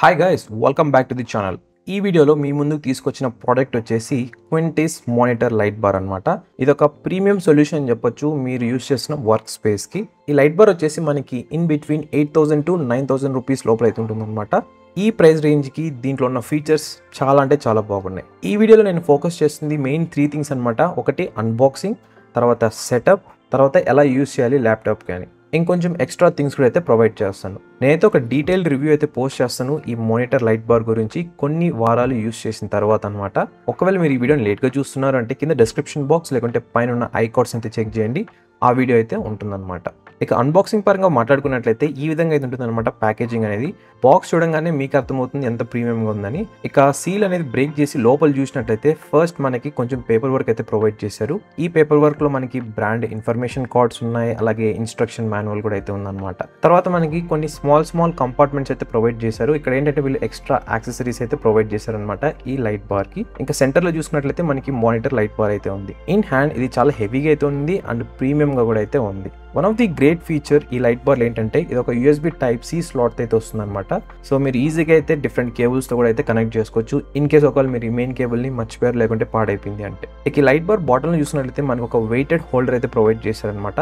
Hi guys, welcome back to the channel. ఈ వీడియోలో మీ ముందుకు తీసుకొచ్చిన ప్రోడక్ట్ వచ్చేసి క్వింటిస్ మానిటర్ లైట్ బార్ అనమాట. ఇది ఒక ప్రీమియం సొల్యూషన్ అని చెప్పొచ్చు మీరు యూస్ చేసిన వర్క్ స్పేస్కి. ఈ లైట్ బార్ వచ్చేసి మనకి ఇన్ బిట్వీన్ 8,000 to 9,000 రూపీస్ లోపల అయితే ఉంటుంది అనమాట. ఈ ప్రైస్ రేంజ్కి దీంట్లో ఉన్న ఫీచర్స్ చాలా అంటే చాలా బాగున్నాయి. ఈ వీడియోలో నేను ఫోకస్ చేస్తుంది మెయిన్ 3 థింగ్స్ అనమాట. ఒకటి అన్బాక్సింగ్, తర్వాత సెటప్, తర్వాత ఎలా యూస్ చేయాలి ల్యాప్టాప్ కానీ ఇంకొంచెం ఎక్స్ట్రా థింగ్స్ కూడా అయితే ప్రొవైడ్ చేస్తాను. నేనైతే ఒక డీటెయిల్డ్ రివ్యూ అయితే పోస్ట్ చేస్తాను ఈ మానిటర్ లైట్ బార్ గురించి కొన్ని వారాలు యూస్ చేసిన తర్వాత అనమాట. ఒకవేళ మీరు ఈ వీడియోని లేట్గా చూస్తున్నారు అంటే కింద డిస్క్రిప్షన్ బాక్స్ లేకుంటే పైన ఉన్న ఐకార్డ్స్ అయితే చెక్ చేయండి, ఆ వీడియో అయితే ఉంటుందన్నమాట. ఇక అన్బాక్సింగ్ పరంగా మాట్లాడుకున్నట్లయితే ఈ విధంగా అయితే ఉంటుంది అనమాట. ప్యాకేజింగ్ అనేది బాక్స్ చూడంగానే మీకు అర్థమవుతుంది ఎంత ప్రీమియంగా ఉందని. ఇక సీల్ అనేది బ్రేక్ చేసి లోపల చూసినట్లయితే ఫస్ట్ మనకి కొంచెం పేపర్ వర్క్ అయితే ప్రొవైడ్ చేశారు. ఈ పేపర్ వర్క్ లో మనకి బ్రాండ్ ఇన్ఫర్మేషన్ కార్డ్స్ ఉన్నాయి, అలాగే ఇన్స్ట్రక్షన్ మాన్యువల్ కూడా అయితే ఉందన్నమాట. తర్వాత మనకి కొన్ని స్మాల్ కంపార్ట్మెంట్స్ అయితే ప్రొవైడ్ చేశారు. ఇక్కడ ఏంటంటే వీళ్ళు ఎక్స్ట్రా యాక్సెసరీస్ అయితే ప్రొవైడ్ చేశారు అనమాట ఈ లైట్ బార్ కి. ఇంకా సెంటర్ లో చూసుకున్నట్లయితే మనకి మానిటర్ లైట్ బార్ అయితే ఉంది. ఇన్ హ్యాండ్ ఇది చాలా హెవీగా అయితే ఉంది అండ్ ప్రీమియం గా కూడా అయితే ఉంది. One of the great feature ఈ లైట్ బార్ ఏంటంటే ఇది ఒక USB Type-C స్లాట్ అయితే వస్తుంది అనమాట. సో మీరు ఈజీగా అయితే డిఫరెంట్ కేబుల్స్ తో కూడా అయితే కనెక్ట్ చేసుకోవచ్చు. ఇన్ కేస్ ఒకవేళ మీరు ఈ మెయిన్ కేబుల్ ని మర్చిపోయారు లేకుంటే పాడైపోయింది అంటే. ఇక ఈ లైట్ బార్ బాటిల్ చూసినట్లయితే మనకు ఒక వెయిటెడ్ హోల్డర్ అయితే ప్రొవైడ్ చేశారనమాట.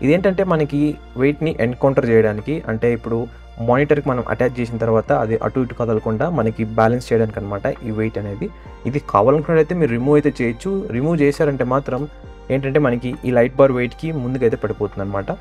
ఇదేంటంటే మనకి వెయిట్ ని ఎన్కౌంటర్ చేయడానికి, అంటే ఇప్పుడు మానిటర్కి మనం అటాచ్ చేసిన తర్వాత అది అటు ఇటు కదలకుండా మనకి బ్యాలెన్స్ చేయడానికి అనమాట ఈ వెయిట్ అనేది. ఇది కావాలనుకున్నట్లయితే మీరు రిమూవ్ అయితే చేయొచ్చు. రిమూవ్ చేశారంటే మాత్రం ఏంటంటే మనకి ఈ లైట్ బార్ వెయిట్కి ముందుకైతే పడిపోతుంది అనమాట.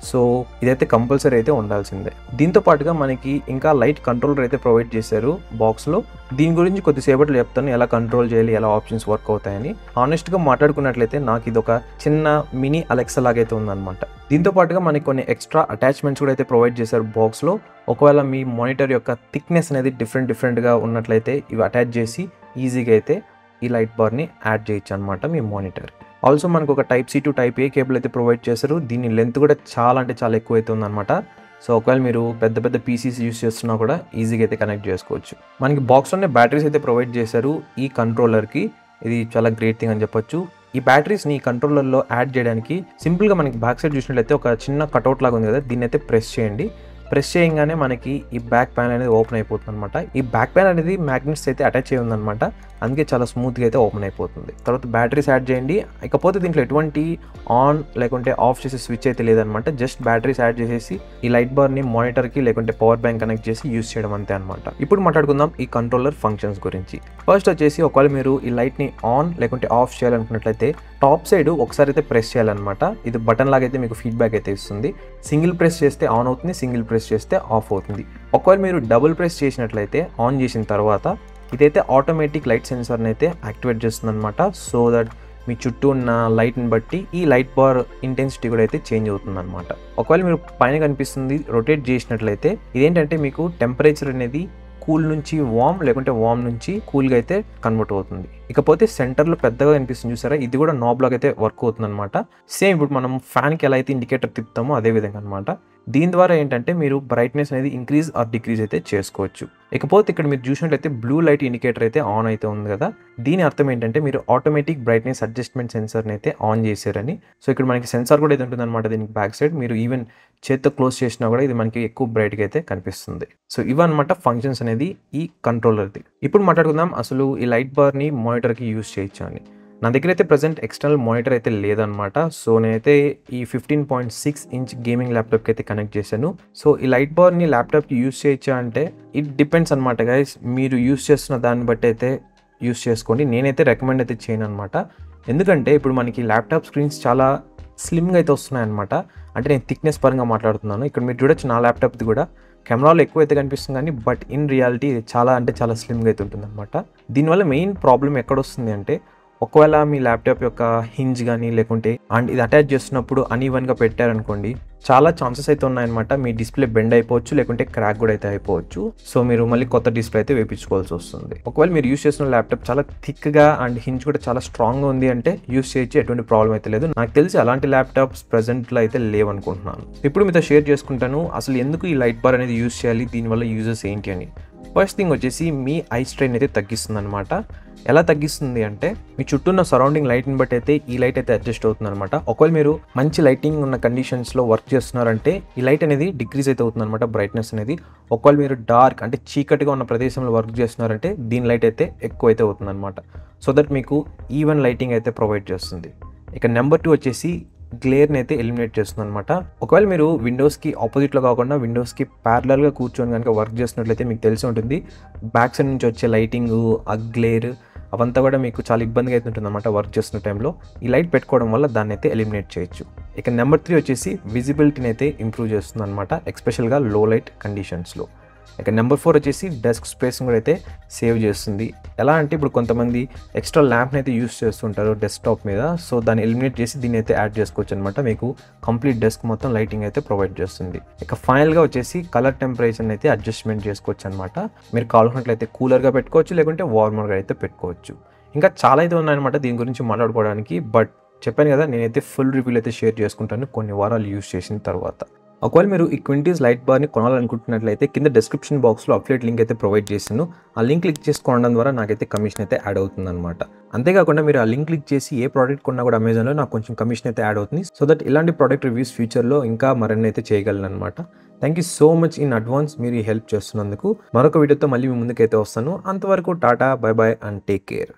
సో ఇదైతే కంపల్సరీ అయితే ఉండాల్సిందే. దీంతో పాటుగా మనకి ఇంకా లైట్ కంట్రోలర్ అయితే ప్రొవైడ్ చేశారు బాక్స్లో. దీని గురించి కొద్దిసేపట్లో చెప్తాను ఎలా కంట్రోల్ చేయాలి, ఎలా ఆప్షన్స్ వర్క్ అవుతాయని. హానెస్ట్గా మాట్లాడుకున్నట్లయితే నాకు ఇది ఒక చిన్న మినీ అలెక్సా లాగైతే ఉందన్నమాట. దీంతో పాటుగా మనకి కొన్ని ఎక్స్ట్రా అటాచ్మెంట్స్ కూడా అయితే ప్రొవైడ్ చేశారు బాక్స్లో. ఒకవేళ మీ మానిటర్ యొక్క థిక్నెస్ అనేది డిఫరెంట్గా ఉన్నట్లయితే ఇవి అటాచ్ చేసి ఈజీగా అయితే ఈ లైట్ బార్ని యాడ్ చేయొచ్చు అనమాట మీ మానిటర్. ఆల్సో మనకు ఒక Type-C to Type-A కేబుల్ అయితే ప్రొవైడ్ చేశారు. దీని లెంత్ కూడా చాలా అంటే చాలా ఎక్కువ అయితే ఉందన్నమాట. సో ఒకవేళ మీరు పెద్ద పీసీస్ యూస్ చేస్తున్నా కూడా ఈజీగా అయితే కనెక్ట్ చేసుకోవచ్చు. మనకి బాక్స్లోనే బ్యాటరీస్ అయితే ప్రొవైడ్ చేశారు ఈ కంట్రోలర్కి. ఇది చాలా గ్రేట్ థింగ్ అని చెప్పొచ్చు. ఈ బ్యాటరీస్ని ఈ కంట్రోలర్లో యాడ్ చేయడానికి సింపుల్గా మనకి బ్యాక్ సైడ్ చూసినట్లయితే ఒక చిన్న కట్అవుట్ లాగా ఉంది కదా, దీన్ని అయితే ప్రెస్ చేయండి. ప్రెస్ చేయగానే మనకి ఈ బ్యాక్ ప్యాన్ అనేది ఓపెన్ అయిపోతుంది అనమాట. ఈ బ్యాక్ ప్యాన్ అనేది మ్యాగ్నెట్స్ అయితే అటాచ్ అయి ఉందన్నమాట, అందుకే చాలా స్మూత్గా అయితే ఓపెన్ అయిపోతుంది. తర్వాత బ్యాటరీస్ యాడ్ చేయండి. ఇకపోతే దీంట్లో ఎటువంటి ఆన్ లేకుంటే ఆఫ్ చేసే స్విచ్ అయితే లేదనమాట. జస్ట్ బ్యాటరీస్ యాడ్ చేసేసి ఈ లైట్ బార్ని మానిటర్కి లేకుంటే పవర్ బ్యాంక్ కనెక్ట్ చేసి యూస్ చేయడం అంతే అనమాట. ఇప్పుడు మాట్లాడుకుందాం ఈ కంట్రోలర్ ఫంక్షన్స్ గురించి. ఫస్ట్ వచ్చేసి ఒకవేళ మీరు ఈ లైట్ని ఆన్ లేకుంటే ఆఫ్ చేయాలనుకున్నట్లయితే టాప్ సైడ్ ఒకసారి అయితే ప్రెస్ చేయాలన్నమాట. ఇది బటన్ లాగా అయితే మీకు ఫీడ్బ్యాక్ అయితే ఇస్తుంది. సింగిల్ ప్రెస్ చేస్తే ఆన్ అవుతుంది, సింగిల్ ప్రెస్ చేస్తే ఆఫ్ అవుతుంది. ఒకవేళ మీరు డబుల్ ప్రెస్ చేసినట్లయితే ఆన్ చేసిన తర్వాత ఇదైతే ఆటోమేటిక్ లైట్ సెన్సార్ని అయితే యాక్టివేట్ చేస్తుంది అనమాట. సో దట్ మీ చుట్టూ ఉన్న లైట్ని బట్టి ఈ లైట్ బార్ ఇంటెన్సిటీ కూడా అయితే చేంజ్ అవుతుంది అనమాట. ఒకవేళ మీరు పైన కనిపిస్తుంది రొటేట్ చేసినట్లయితే ఇదేంటంటే మీకు టెంపరేచర్ అనేది కూల్ నుంచి వామ్ లేకుంటే వామ్ నుంచి కూల్గా అయితే కన్వర్ట్ అవుతుంది. ఇకపోతే సెంటర్లో పెద్దగా కనిపిస్తుంది చూసారా, ఇది కూడా నాబ్ లాగా అయితే వర్క్ అవుతుంది అనమాట. సేమ్ ఇప్పుడు మనం ఫ్యాన్కి ఎలా అయితే ఇండికేటర్ తిప్పుతామో అదే విధంగా అనమాట. దీని ద్వారా ఏంటంటే మీరు బ్రైట్నెస్ అనేది ఇంక్రీజ్ ఆర్ డిక్రీజ్ అయితే చేసుకోవచ్చు. ఇకపోతే ఇక్కడ మీరు చూసినట్లయితే బ్లూ లైట్ ఇండికేటర్ అయితే ఆన్ అయితే ఉంది కదా, దీని అర్థం ఏంటంటే మీరు ఆటోమేటిక్ బ్రైట్నెస్ అడ్జస్ట్మెంట్ సెన్సర్ని అయితే ఆన్ చేశారని. సో ఇక్కడ మనకి సెన్సార్ కూడా అయితే ఉంటుంది అనమాట దీనికి బ్యాక్ సైడ్. మీరు ఈవెన్ చేత్తో క్లోజ్ చేసినా కూడా ఇది మనకి ఎక్కువ బ్రైట్గా అయితే కనిపిస్తుంది. సో ఇవన్నమాట ఫంక్షన్స్ అనేది ఈ కంట్రోలర్ది. ఇప్పుడు మాట్లాడుకుందాం అసలు ఈ లైట్ బార్ని మానిటర్కి యూస్ చేయొచ్చు అని. నా దగ్గర అయితే ప్రజెంట్ ఎక్స్టర్నల్ మానిటర్ అయితే లేదనమాట. సో నేనైతే ఈ 15.6 ఇంచ్ గేమింగ్ ల్యాప్టాప్కి అయితే కనెక్ట్ చేశాను. సో ఈ లైట్ బార్ని ల్యాప్టాప్కి యూస్ చేయొచ్చా అంటే ఇట్ డిపెండ్స్ అనమాట గైస్. మీరు యూస్ చేస్తున్న దాన్ని బట్టి అయితే యూస్ చేసుకోండి. నేనైతే రికమెండ్ అయితే చేయను అనమాట. ఎందుకంటే ఇప్పుడు మనకి ల్యాప్టాప్ స్క్రీన్స్ చాలా స్లిమ్గా అయితే వస్తున్నాయన్నమాట. అంటే నేను థిక్నెస్ పరంగా మాట్లాడుతున్నాను. ఇక్కడ మీరు చూడొచ్చు నా ల్యాప్టాప్ది కూడా కెమెరాలో ఎక్కువ అయితే కనిపిస్తుంది కానీ బట్ ఇన్ రియాలిటీ ఇది చాలా అంటే చాలా స్లిమ్గా అయితే ఉంటుంది అనమాట. దీనివల్ల మెయిన్ ప్రాబ్లం ఎక్కడొస్తుంది అంటే ఒకవేళ మీ ల్యాప్టాప్ యొక్క హింజ్ కానీ లేకుంటే అండ్ ఇది అటాచ్ చేస్తున్నప్పుడు అన్ఈవెన్గా పెట్టారనుకోండి, చాలా ఛాన్సెస్ అయితే ఉన్నాయన్నమాట. మీ డిస్ప్లే బెండ్ అయిపోవచ్చు లేకుంటే క్రాక్ కూడా అయితే అయిపోవచ్చు. సో మీరు మళ్ళీ కొత్త డిస్ప్లే అయితే వేయించుకోవాల్సి వస్తుంది. ఒకవేళ మీరు యూస్ చేసిన ల్యాప్టాప్ చాలా థిక్గా అండ్ హింజ్ కూడా చాలా స్ట్రాంగ్గా ఉంది అంటే యూస్ చేయొచ్చు, ఎటువంటి ప్రాబ్లం అయితే లేదు. నాకు తెలిసి అలాంటి ల్యాప్టాప్స్ ప్రెజెంట్లో అయితే లేవనుకుంటున్నాను. ఇప్పుడు మీతో షేర్ చేసుకుంటాను అసలు ఎందుకు ఈ లైట్ బార్ అనేది యూస్ చేయాలి, దీనివల్ల యూజెస్ ఏంటి అని. ఫస్ట్ థింగ్ వచ్చేసి మీ ఐ స్ట్రెయిన్ అయితే తగ్గిస్తుంది అనమాట. ఎలా తగ్గిస్తుంది అంటే మీ చుట్టూ ఉన్న సరౌండింగ్ లైట్ని బట్టి అయితే ఈ లైట్ అయితే అడ్జస్ట్ అవుతుంది అనమాట. ఒకవేళ మీరు మంచి లైటింగ్ ఉన్న కండిషన్స్లో వర్క్ చేస్తున్నారంటే ఈ లైట్ అనేది డిక్రీజ్ అయితే అవుతుంది అనమాట, బ్రైట్నెస్ అనేది. ఒకవేళ మీరు డార్క్ అంటే చీకటిగా ఉన్న ప్రదేశంలో వర్క్ చేస్తున్నారంటే దీని లైట్ అయితే ఎక్కువ అయితే అవుతుంది అనమాట. సో దట్ మీకు ఈవెన్ లైటింగ్ అయితే ప్రొవైడ్ చేస్తుంది. ఇక నెంబర్ 2 వచ్చేసి గ్లేర్ని అయితే ఎలిమినేట్ చేస్తుంది అనమాట. ఒకవేళ మీరు విండోస్కి ఆపోజిట్లో కాకుండా విండోస్కి ప్యారలల్గా కూర్చొని కనుక వర్క్ చేసినట్లయితే మీకు తెలిసి ఉంటుంది బ్యాక్ సైడ్ నుంచి వచ్చే లైటింగ్, ఆ గ్లేర్ అవంతా కూడా మీకు చాలా ఇబ్బందిగా అయితే ఉంటుంది అనమాట వర్క్ చేస్తున్న టైంలో. ఈ లైట్ పెట్టుకోవడం వల్ల దాన్ని అయితే ఎలిమినేట్ చేయొచ్చు. ఇక నెంబర్ 3 వచ్చేసి విజిబిలిటీని అయితే ఇంప్రూవ్ చేస్తుంది అనమాట, ఎస్పెషల్గా లో లైట్ కండిషన్స్లో. ఇక నెంబర్ 4 వచ్చేసి డెస్క్ స్పేస్ని కూడా అయితే సేవ్ చేస్తుంది. ఎలా అంటే ఇప్పుడు కొంతమంది ఎక్స్ట్రా ల్యాంప్ని అయితే యూస్ చేస్తుంటారు డెస్క్టాప్ మీద, సో దాన్ని ఎలిమినేట్ చేసి దీన్ని అయితే యాడ్ చేసుకోవచ్చు అనమాట. మీకు కంప్లీట్ డెస్క్ మొత్తం లైటింగ్ అయితే ప్రొవైడ్ చేస్తుంది. ఇక ఫైనల్గా వచ్చేసి కలర్ టెంపరేచర్ని అయితే అడ్జస్ట్మెంట్ చేసుకోవచ్చు అనమాట. మీరు కావాల్సినట్లయితే కూలర్గా పెట్టుకోవచ్చు, లేకుంటే వార్మర్గా అయితే పెట్టుకోవచ్చు. ఇంకా చాలా అయితే ఉన్నాయన్నమాట దీని గురించి మాట్లాడుకోవడానికి, బట్ చెప్పాను కదా నేనైతే ఫుల్ రివ్యూలు అయితే షేర్ చేసుకుంటాను కొన్ని వారాలు యూస్ చేసిన తర్వాత. ఒకవేళ మీరు ఈ క్వింటీస్ లైట్ బార్ని కొనాలనుకుంటున్నట్లయితే కింద డిస్క్రిప్షన్ బాక్స్లో అఫిలియేట్ లింక్ అయితే ప్రొవైడ్ చేసాను. ఆ లింక్ క్లిక్ చేసుకోవడం ద్వారా నాకైతే కమిషన్ అయితే యాడ్ అవుతుంది అనమాట. అంతేకాకుండా మీరు ఆ లింక్ క్లిక్ చేసి ఏ ప్రోడక్ట్ కొన్నా కూడా అమెజాన్లో నాకు కొంచెం కమిషన్ అయితే యాడ్ అవుతుంది. సో దట్ ఇలాంటి ప్రోడక్ట్ రివ్యూస్ ఫ్యూచర్లో ఇంకా మరిన్ని అయితే చేయగలను అనమాట. Thank you so much in advance మీరు ఈ హెల్ప్ చేస్తున్నందుకు. మరొక వీడియోతో మళ్ళీ మీ ముందుకైతే వస్తాను. అంతవరకు Tata, by by and take care.